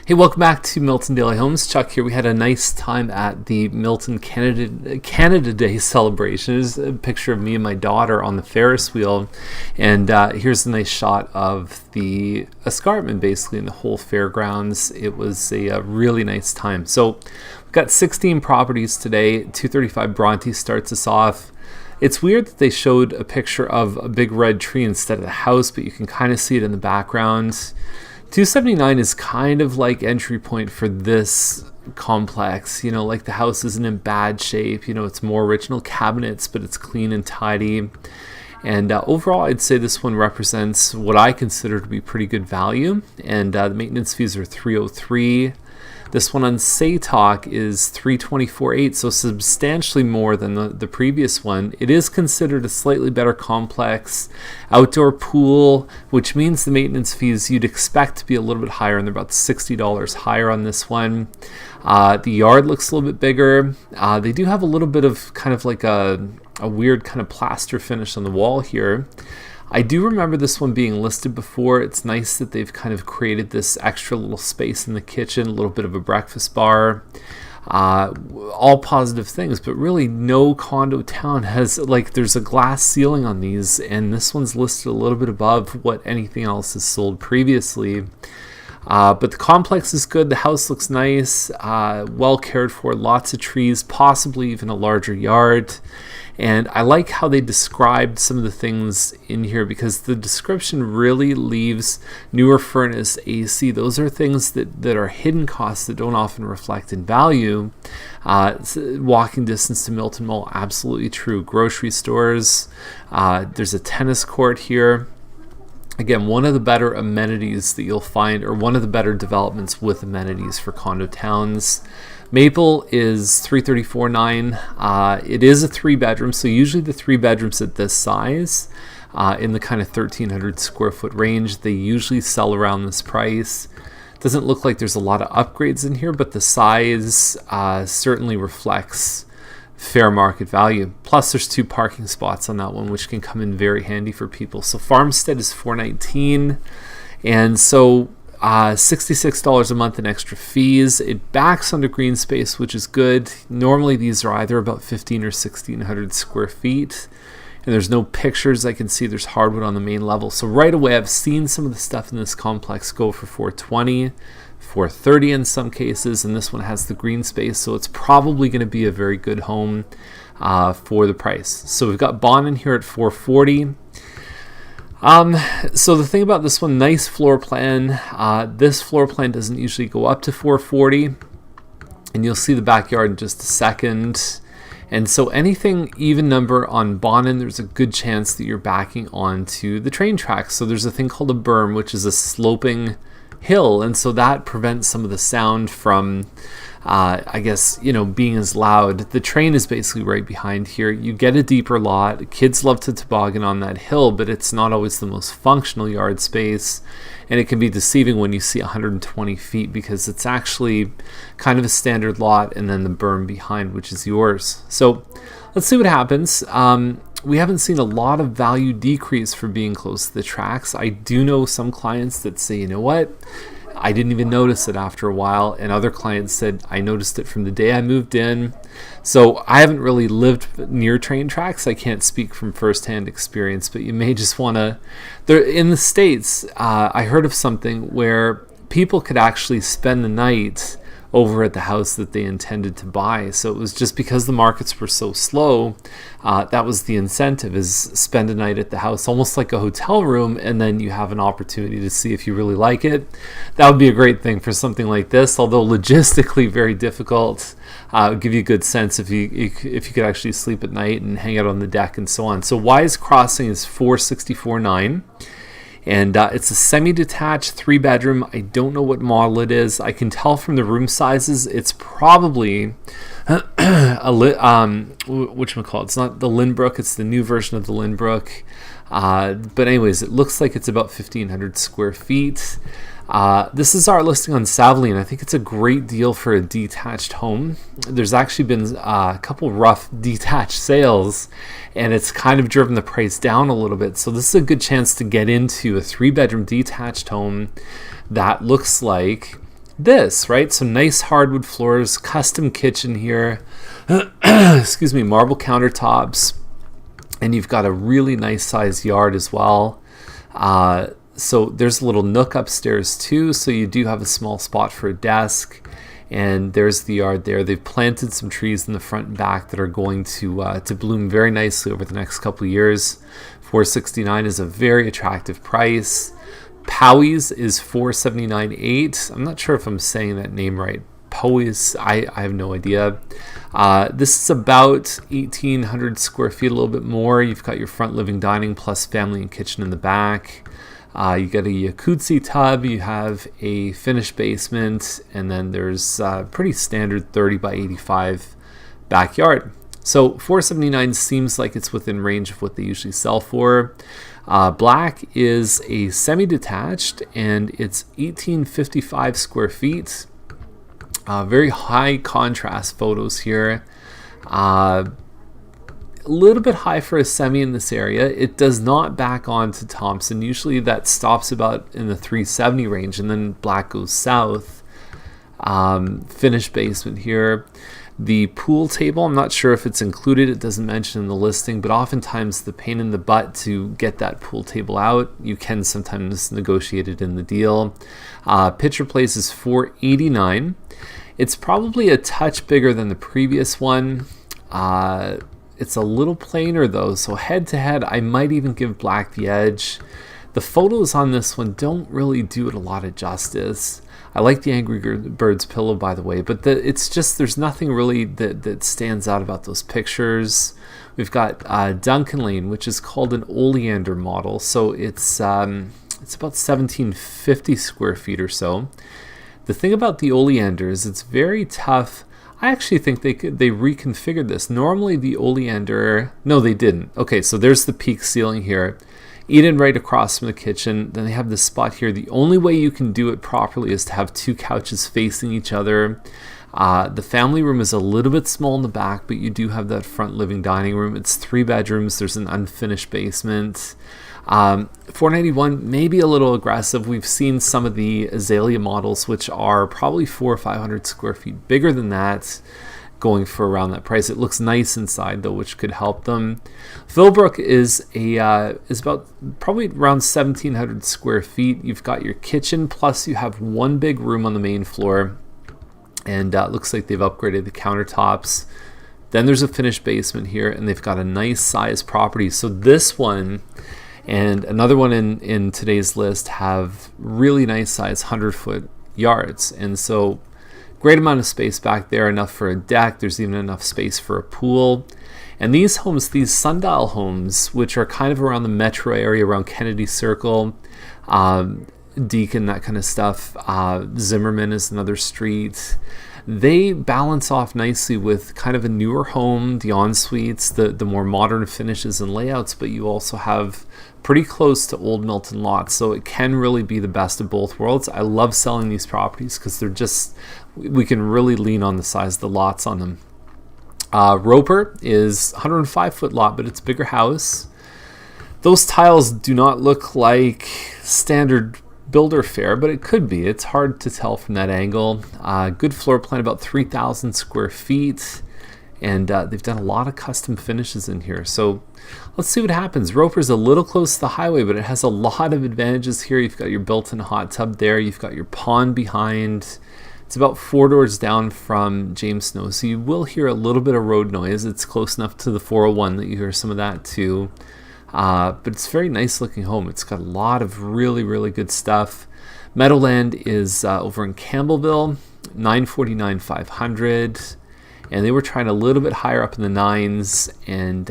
Hey, welcome back to Milton Daily Homes. Chuck here. We had a nice time at the Milton Canada Day celebration. There's a picture of me and my daughter on the Ferris wheel, and here's a nice shot of the escarpment, basically, in the whole fairgrounds. It was a really nice time. So we've got 16 properties today. 235 Bronte starts us off. It's weird that they showed a picture of a big red tree instead of the house, but you can kind of see it in the background. 279 is kind of like entry point for this complex. You know, like the house isn't in bad shape. You know, it's more original cabinets, but it's clean and tidy. And overall, I'd say this one represents what I consider to be pretty good value. And the maintenance fees are $303. This one on Saytalk is $324.8, so substantially more than the previous one. It is considered a slightly better complex. Outdoor pool, which means the maintenance fees you'd expect to be a little bit higher, and they're about $60 higher on this one. The yard looks a little bit bigger. They do have a little bit of kind of like a weird kind of plaster finish on the wall here. I do remember this one being listed before. It's nice that they've kind of created this extra little space in the kitchen, a little bit of a breakfast bar. All positive things, but really no condo town has, like, there's a glass ceiling on these, and this one's listed a little bit above what anything else has sold previously. But the complex is good. The house looks nice, well cared for, lots of trees, possibly even a larger yard. And I like how they described some of the things in here, because the description really leaves newer furnace, AC. Those are things that are hidden costs that don't often reflect in value. Walking distance to Milton Mall, absolutely true. Grocery stores. There's a tennis court here. Again, one of the better amenities that you'll find, or one of the better developments with amenities for condo towns. Maple is $334.9. It is a 3-bedroom, so usually the 3 bedrooms at this size, in the kind of 1,300 square foot range, they usually sell around this price. Doesn't look like there's a lot of upgrades in here, but the size certainly reflects fair market value. Plus, there's 2 parking spots on that one, which can come in very handy for people. So Farmstead is $419, and so $66 a month in extra fees. It backs onto green space, which is good. Normally these are either about 1,500 or 1,600 square feet, and there's no pictures. I can see there's hardwood on the main level. So right away, I've seen some of the stuff in this complex go for $420, $430 in some cases, and this one has the green space, so it's probably going to be a very good home for the price. So we've got bond in here at $440. So the thing about this one, nice floor plan. This floor plan doesn't usually go up to $440, and you'll see the backyard in just a second. And so anything even number on Bonin, there's a good chance that you're backing onto the train tracks. So there's a thing called a berm, which is a sloping hill, and so that prevents some of the sound from I guess, you know, being as loud. The train is basically right behind here. You get a deeper lot. Kids love to toboggan on that hill, but it's not always the most functional yard space, and it can be deceiving when you see 120 feet, because it's actually kind of a standard lot and then the berm behind, which is yours. So let's see what happens. We haven't seen a lot of value decrease for being close to the tracks. I do know some clients that say, you know what, I didn't even notice it after a while, and other clients said, I noticed it from the day I moved in. So I haven't really lived near train tracks. I can't speak from firsthand experience, but you may just want to... In the States, I heard of something where people could actually spend the night over at the house that they intended to buy. So it was just because the markets were so slow, that was the incentive, is spend a night at the house, almost like a hotel room, and then you have an opportunity to see if you really like it. That would be a great thing for something like this, although logistically very difficult. It would give you a good sense if you could actually sleep at night and hang out on the deck and so on. So Wise Crossing is $464.9. And it's a semi-detached 3-bedroom. I don't know what model it is. I can tell from the room sizes it's probably whatchamacallit. It's not the Lynbrook. It's the new version of the Lynbrook. But anyways, it looks like it's about 1,500 square feet. This is our listing on Savoline. I think it's a great deal for a detached home. There's actually been a couple rough detached sales, and it's kind of driven the price down a little bit. So this is a good chance to get into a 3-bedroom detached home that looks like this, right? So nice hardwood floors, custom kitchen here, excuse me, marble countertops, and you've got a really nice sized yard as well. So there's a little nook upstairs too, so you do have a small spot for a desk. And there's the yard there. They've planted some trees in the front and back that are going to bloom very nicely over the next couple of years. $469 is a very attractive price. Powys is $479.8. I'm not sure if I'm saying that name right. Powys, I have no idea. This is about 1,800 square feet, a little bit more. You've got your front living dining plus family and kitchen in the back. You got a jacuzzi tub, you have a finished basement, and then there's a pretty standard 30 by 85 backyard. So $479 seems like it's within range of what they usually sell for. Black is a semi-detached, and it's 1,855 square feet. Very high contrast photos here. A little bit high for a semi in this area. It does not back on to Thompson. Usually that stops about in the 370 range, and then black goes south. Finished basement here. The pool table, I'm not sure if it's included. It doesn't mention in the listing, but oftentimes the pain in the butt to get that pool table out, you can sometimes negotiate it in the deal. Picture place is $489. It's probably a touch bigger than the previous one. It's a little plainer though, so head to head, I might even give black the edge. The photos on this one don't really do it a lot of justice. I like the Angry Birds pillow, by the way, but it's just, there's nothing really that stands out about those pictures. We've got Duncan Lane, which is called an oleander model, so it's about 1,750 square feet or so. The thing about the oleander is it's very tough. I actually think they reconfigured this. Normally the oleander, no, they didn't. Okay, so there's the peak ceiling here. Eat-in right across from the kitchen. Then they have this spot here. The only way you can do it properly is to have two couches facing each other. The family room is a little bit small in the back, but you do have that front living dining room. It's 3 bedrooms. There's an unfinished basement. $491, maybe a little aggressive. We've seen some of the azalea models, which are probably 400 or 500 square feet bigger than that, going for around that price. It looks nice inside though, which could help them. Philbrook is about probably around 1,700 square feet. You've got your kitchen, plus you have one big room on the main floor, and it looks like they've upgraded the countertops. Then there's a finished basement here, and they've got a nice size property. So this one and another one in today's list have really nice size 100-foot yards, and so great amount of space back there, enough for a deck. There's even enough space for a pool. And these homes, these sundial homes, which are kind of around the metro area, around Kennedy Circle, Deacon, that kind of stuff, Zimmerman is another street, they balance off nicely with kind of a newer home, the en-suites, the more modern finishes and layouts, but you also have pretty close to old Milton lots, so it can really be the best of both worlds. I love selling these properties because they're just, we can really lean on the size of the lots on them. Roper is 105-foot lot, but it's a bigger house. Those tiles do not look like standard builder fare, but it could be. It's hard to tell from that angle. Good floor plan, about 3,000 square feet, and they've done a lot of custom finishes in here. So let's see what happens. Roper's a little close to the highway, but it has a lot of advantages here. You've got your built-in hot tub there. You've got your pond behind. It's about 4 doors down from James Snow, so you will hear a little bit of road noise. It's close enough to the 401 that you hear some of that too. But it's a very nice looking home. It's got a lot of really, really good stuff. Meadowland is over in Campbellville, $949,500, and they were trying a little bit higher up in the nines. And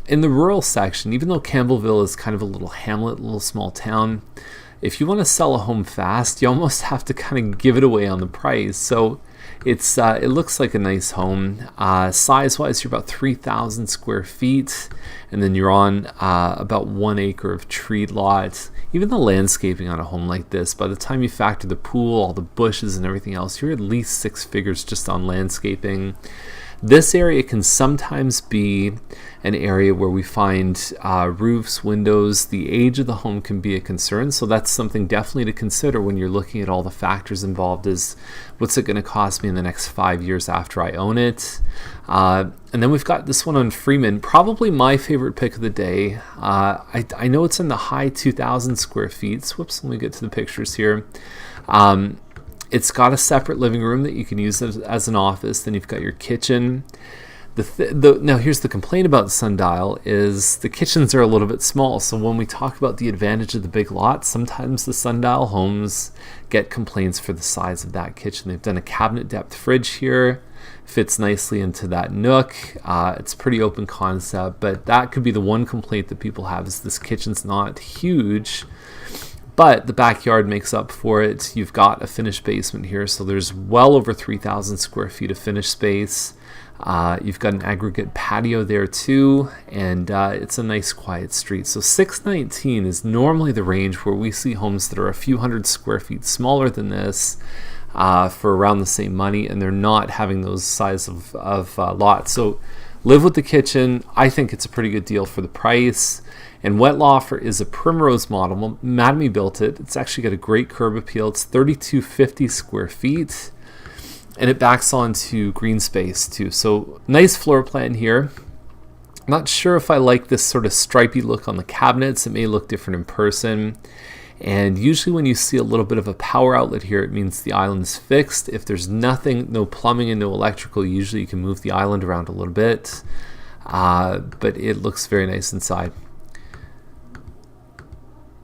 in the rural section, even though Campbellville is kind of a little hamlet, a little small town, if you want to sell a home fast, you almost have to kind of give it away on the price. So it's it looks like a nice home. Size-wise, you're about 3,000 square feet, and then you're on about 1 acre of treed lot. Even the landscaping on a home like this, by the time you factor the pool, all the bushes and everything else, you're at least 6 figures just on landscaping. This area can sometimes be an area where we find roofs, windows. The age of the home can be a concern, so that's something definitely to consider when you're looking at all the factors involved. Is what's it going to cost me in the next 5 years after I own it? And then we've got this one on Freeman, probably my favorite pick of the day. I know it's in the high 2,000 square feet. So, whoops, let me get to the pictures here. It's got a separate living room that you can use as an office. Then you've got your kitchen. Now here's the complaint about the sundial is the kitchens are a little bit small. So when we talk about the advantage of the big lot, sometimes the sundial homes get complaints for the size of that kitchen. They've done a cabinet depth fridge here. Fits nicely into that nook. It's pretty open concept, but that could be the one complaint that people have is this kitchen's not huge. But the backyard makes up for it. You've got a finished basement here, so there's well over 3,000 square feet of finished space. You've got an aggregate patio there too, and it's a nice quiet street. So $619 is normally the range where we see homes that are a few hundred square feet smaller than this for around the same money, and they're not having those size of lots. So live with the kitchen. I think it's a pretty good deal for the price. And Wettlaufer is a Primrose model. Madame built it. It's actually got a great curb appeal. It's 3,250 square feet, and it backs onto green space too. So nice floor plan here. I'm not sure if I like this sort of stripy look on the cabinets. It may look different in person. And usually when you see a little bit of a power outlet here, it means the island's fixed. If there's nothing, no plumbing and no electrical, usually you can move the island around a little bit. But it looks very nice inside.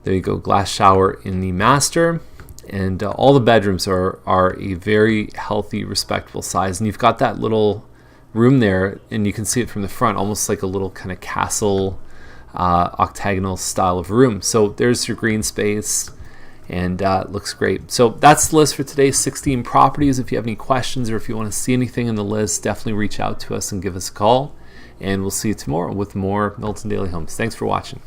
There you go, glass shower in the master, and all the bedrooms are a very healthy, respectable size. And you've got that little room there, and you can see it from the front, almost like a little kind of castle octagonal style of room. So there's your green space, and it looks great. So that's the list for today, 16 properties. If you have any questions or if you want to see anything in the list, definitely reach out to us and give us a call. And we'll see you tomorrow with more Milton Daily Homes. Thanks for watching.